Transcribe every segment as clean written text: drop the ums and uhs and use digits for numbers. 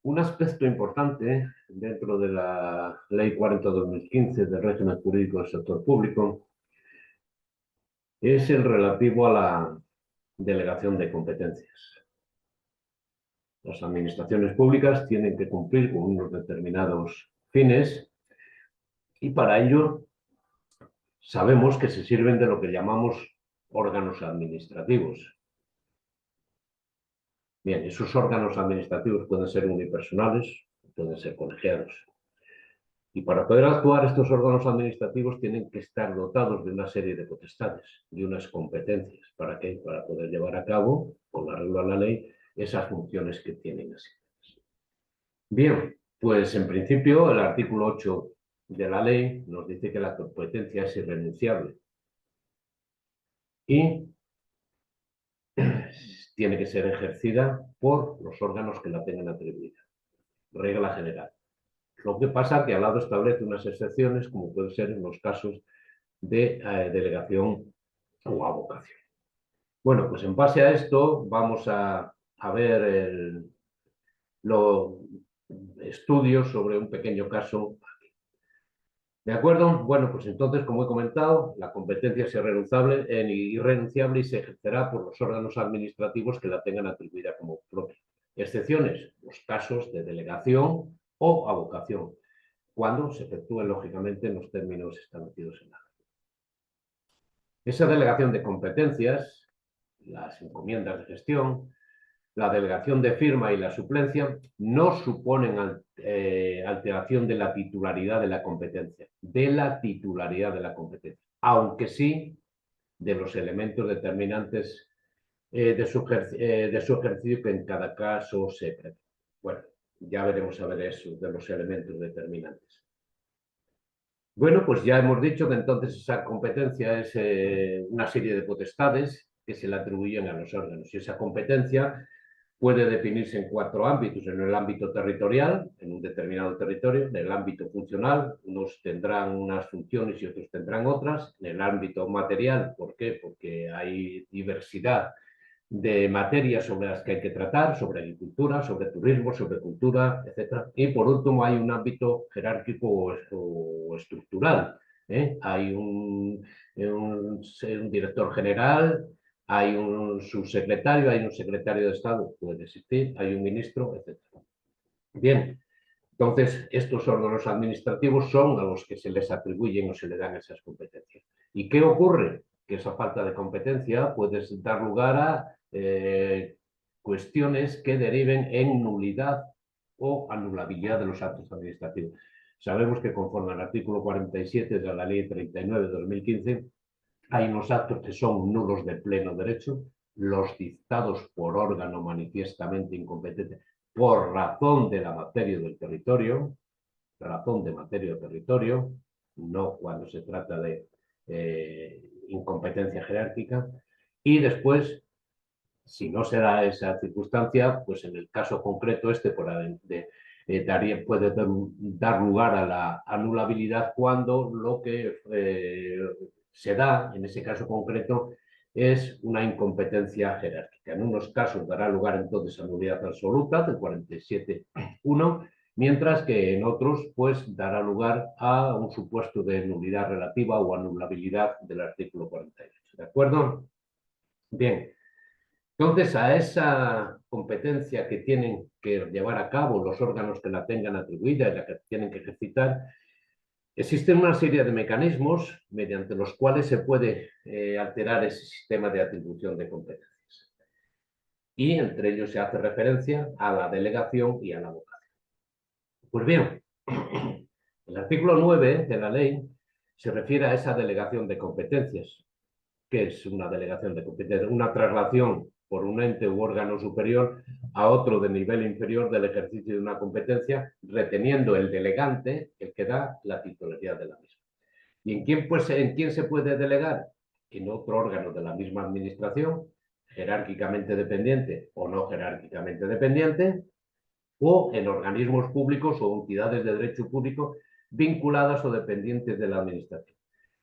Un aspecto importante dentro de la Ley 40/2015 del régimen jurídico del sector público es el relativo a la delegación de competencias. Las administraciones públicas tienen que cumplir con unos determinados fines y para ello sabemos que se sirven de lo que llamamos órganos administrativos. Bien, esos órganos administrativos pueden ser unipersonales, pueden ser colegiados. Y para poder actuar, estos órganos administrativos tienen que estar dotados de una serie de potestades, de unas competencias. ¿Para qué? Para poder llevar a cabo, con arreglo a la ley, esas funciones que tienen así. Bien, pues en principio el artículo 8 de la ley nos dice que la competencia es irrenunciable y tiene que ser ejercida por los órganos que la tengan atribuida. Regla general. Lo que pasa es que al lado establece unas excepciones, como puede ser en los casos de delegación o avocación. Bueno, pues en base a esto vamos a ver los estudios sobre un pequeño caso. ¿De acuerdo? Bueno, pues entonces, como he comentado, la competencia es irrenunciable y se ejercerá por los órganos administrativos que la tengan atribuida como propia. Excepciones, los casos de delegación o avocación, cuando se efectúen, lógicamente, en los términos establecidos en la ley. Esa delegación de competencias, las encomiendas de gestión, la delegación de firma y la suplencia no suponen alteración de la titularidad de la competencia, aunque sí de los elementos determinantes de su ejercicio que en cada caso se prevé. Bueno, ya veremos a ver eso de los elementos determinantes. Bueno, pues ya hemos dicho que entonces esa competencia es una serie de potestades que se le atribuyen a los órganos y esa competencia puede definirse en 4 ámbitos: en el ámbito territorial, en un determinado territorio; en el ámbito funcional, unos tendrán unas funciones y otros tendrán otras; en el ámbito material, ¿por qué? Porque hay diversidad de materias sobre las que hay que tratar, sobre agricultura, sobre turismo, sobre cultura, etc. Y por último hay un ámbito jerárquico o estructural. Hay un director general, hay un subsecretario, hay un secretario de Estado, puede existir, hay un ministro, etc. Bien, entonces estos órganos administrativos son a los que se les atribuyen o se le dan esas competencias. ¿Y qué ocurre? Que esa falta de competencia puede dar lugar a cuestiones que deriven en nulidad o anulabilidad de los actos administrativos. Sabemos que conforme al artículo 47 de la Ley 39 de 2015, hay unos actos que son nulos de pleno derecho, los dictados por órgano manifiestamente incompetente por razón de la materia del territorio, no cuando se trata de incompetencia jerárquica. Y después, si no se da esa circunstancia, pues en el caso concreto puede dar lugar a la anulabilidad cuando lo que se da en ese caso concreto es una incompetencia jerárquica. En unos casos dará lugar entonces a nulidad absoluta del 47.1, mientras que en otros pues dará lugar a un supuesto de nulidad relativa o anulabilidad del artículo 48. ¿De acuerdo? Bien. Entonces, a esa competencia que tienen que llevar a cabo los órganos que la tengan atribuida y la que tienen que ejercitar, existen una serie de mecanismos mediante los cuales se puede alterar ese sistema de atribución de competencias. Y entre ellos se hace referencia a la delegación y a la vocación. Pues bien, el artículo 9 de la ley se refiere a esa delegación de competencias. ¿Qué es una delegación de competencias? Una traslación por un ente u órgano superior a otro de nivel inferior del ejercicio de una competencia, reteniendo el delegante, el que da la titularidad de la misma. ¿Y en quién se puede delegar? En otro órgano de la misma administración, jerárquicamente dependiente o no jerárquicamente dependiente, o en organismos públicos o entidades de derecho público vinculadas o dependientes de la administración.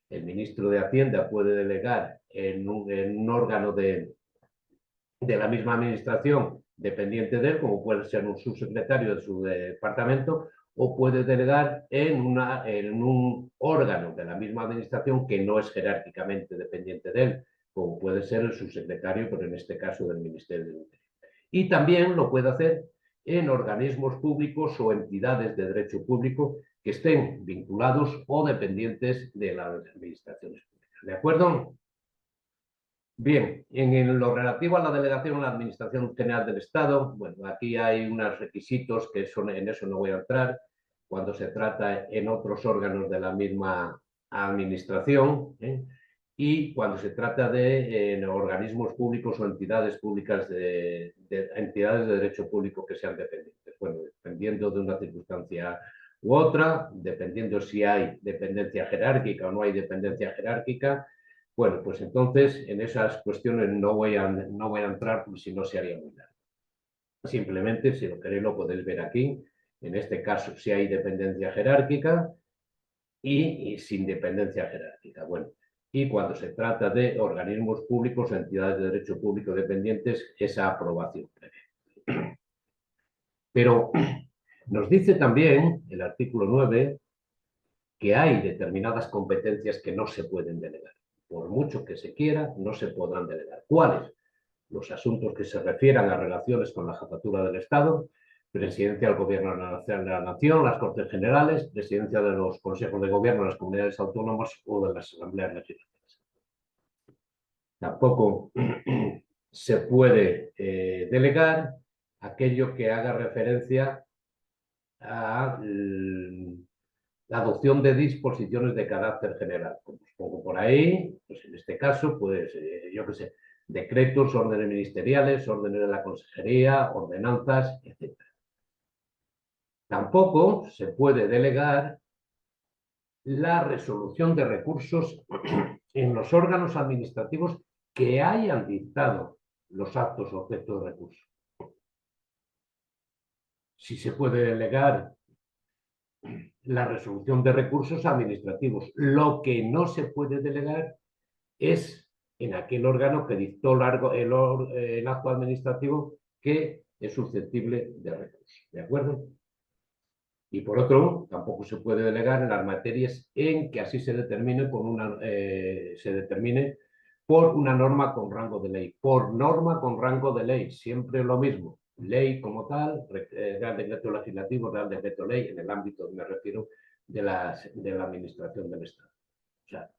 El ministro de Hacienda puede delegar en un órgano de de la misma administración dependiente de él, como puede ser un subsecretario de su departamento, o puede delegar en un órgano de la misma administración que no es jerárquicamente dependiente de él, como puede ser el subsecretario, pero en este caso del Ministerio del Interior. Y también lo puede hacer en organismos públicos o entidades de derecho público que estén vinculados o dependientes de las administraciones públicas. ¿De acuerdo? Bien, en lo relativo a la delegación en la Administración General del Estado, bueno, aquí hay unos requisitos que son, en eso no voy a entrar, cuando se trata en otros órganos de la misma administración, y cuando se trata de organismos públicos o entidades públicas de entidades de derecho público que sean dependientes. Bueno, dependiendo de una circunstancia u otra, dependiendo si hay dependencia jerárquica o no hay dependencia jerárquica. Bueno, pues entonces en esas cuestiones no voy a entrar porque si no se haría muy largo. Simplemente, si lo queréis, lo podéis ver aquí. En este caso, si hay dependencia jerárquica y sin dependencia jerárquica. Bueno, y cuando se trata de organismos públicos o entidades de derecho público dependientes, esa aprobación previa. Pero nos dice también el artículo 9 que hay determinadas competencias que no se pueden delegar. Por mucho que se quiera, no se podrán delegar. ¿Cuáles? Los asuntos que se refieran a relaciones con la jefatura del Estado, presidencia del Gobierno de la Nación, las Cortes Generales, presidencia de los consejos de gobierno de las comunidades autónomas o de las asambleas legislativas. Tampoco se puede delegar aquello que haga referencia a la adopción de disposiciones de carácter general. Como os pongo por ahí, pues en este caso, pues yo qué sé, decretos, órdenes ministeriales, órdenes de la consejería, ordenanzas, etc. Tampoco se puede delegar la resolución de recursos en los órganos administrativos que hayan dictado los actos objeto de recurso. Sí se puede delegar la resolución de recursos administrativos. Lo que no se puede delegar es en aquel órgano que dictó el acto administrativo que es susceptible de recurso. ¿De acuerdo? Y por otro, tampoco se puede delegar en las materias en que así se determine, se determine por una norma con rango de ley. Por norma con rango de ley, siempre lo mismo. Ley como tal, Real Decreto Legislativo, Real Decreto Ley, en el ámbito, me refiero, de la Administración del Estado. O sea,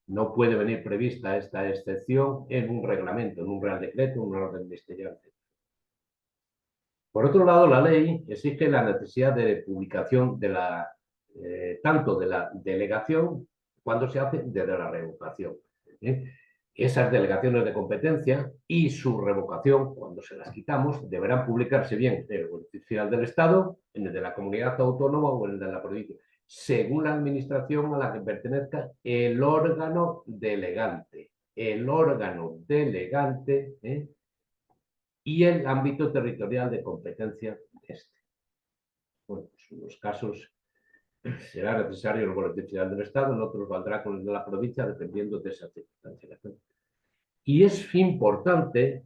no puede venir prevista esta excepción en un reglamento, en un Real Decreto, en una orden ministerial, etc. Por otro lado, la ley exige la necesidad de publicación tanto de la delegación cuando se hace desde la revocación. Esas delegaciones de competencia y su revocación, cuando se las quitamos, deberán publicarse bien en el Boletín Oficial del Estado, en el de la comunidad autónoma o en el de la provincia, según la administración a la que pertenezca el órgano delegante. El órgano delegante y el ámbito territorial de competencia de este. Bueno, pues en unos casos será necesario el Boletín Oficial del Estado, en otros valdrá con el de la provincia, dependiendo de esa circunstancia. Y es importante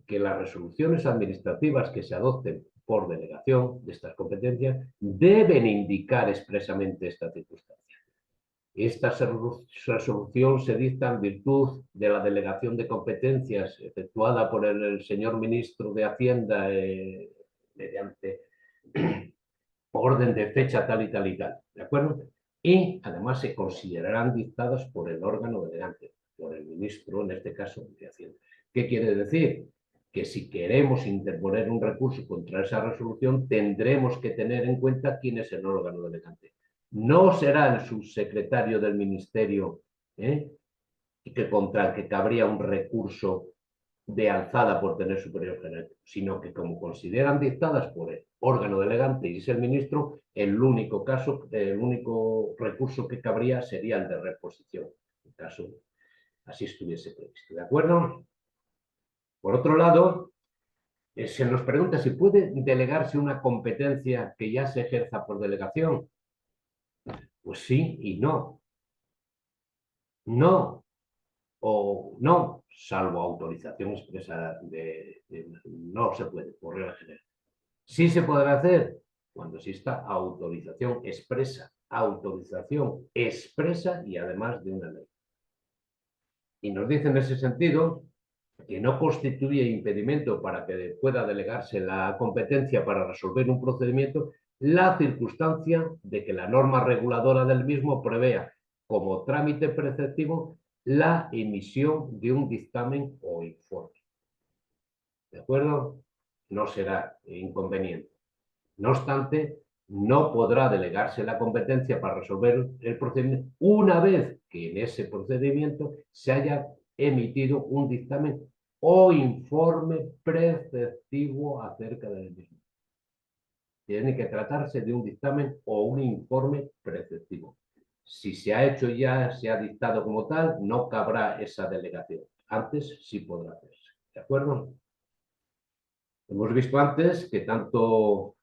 que las resoluciones administrativas que se adopten por delegación de estas competencias deben indicar expresamente esta circunstancia. Esta resolución se dicta en virtud de la delegación de competencias efectuada por el señor ministro de Hacienda mediante orden de fecha tal y tal y tal, ¿de acuerdo? Y además se considerarán dictadas por el órgano delegante, por el ministro, en este caso, de Hacienda. ¿Qué quiere decir? Que si queremos interponer un recurso contra esa resolución, tendremos que tener en cuenta quién es el órgano delegante. No será el subsecretario del ministerio contra el que cabría un recurso de alzada por tener superior general, sino que como consideran dictadas por el órgano delegante y es el ministro, el único recurso que cabría sería el de reposición, en caso así estuviese previsto. ¿De acuerdo? Por otro lado, se nos pregunta si puede delegarse una competencia que ya se ejerza por delegación. Pues sí y no. No, o no, salvo autorización expresa no se puede, por regla general. Sí se podrá hacer cuando exista autorización expresa y además de una ley. Y nos dice en ese sentido que no constituye impedimento para que pueda delegarse la competencia para resolver un procedimiento la circunstancia de que la norma reguladora del mismo prevea como trámite preceptivo la emisión de un dictamen o informe. ¿De acuerdo? No será inconveniente. No obstante, no podrá delegarse la competencia para resolver el procedimiento una vez que en ese procedimiento se haya emitido un dictamen o informe preceptivo acerca del mismo. Tiene que tratarse de un dictamen o un informe preceptivo. Si se ha hecho ya, se ha dictado como tal, no cabrá esa delegación. Antes sí podrá hacerse. ¿De acuerdo? Hemos visto antes que tanto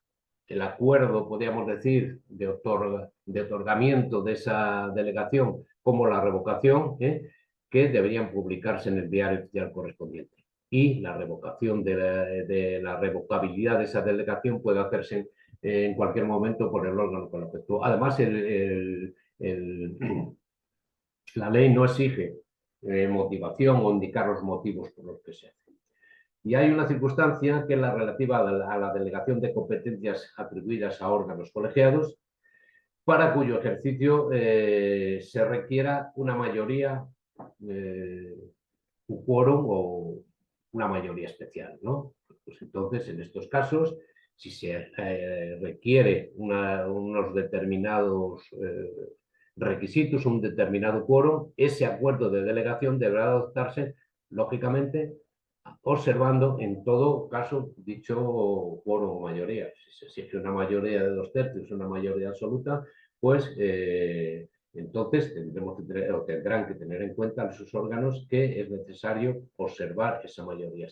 el acuerdo, podríamos decir, de otorgamiento de esa delegación como la revocación, que deberían publicarse en el diario oficial correspondiente. Y la revocación de la revocabilidad de esa delegación puede hacerse en cualquier momento por el órgano con afecto. Además, la ley no exige motivación o indicar los motivos por los que se hace. Y hay una circunstancia que es la relativa a la delegación de competencias atribuidas a órganos colegiados, para cuyo ejercicio se requiera una mayoría, un quórum o una mayoría especial, ¿no? Pues entonces, en estos casos, si se requiere unos determinados requisitos, un determinado quórum, ese acuerdo de delegación deberá adoptarse, lógicamente, observando en todo caso dicho quórum o mayoría. Si se exige una mayoría de 2/3, una mayoría absoluta, pues entonces tendrán que tener en cuenta sus órganos que es necesario observar esa mayoría.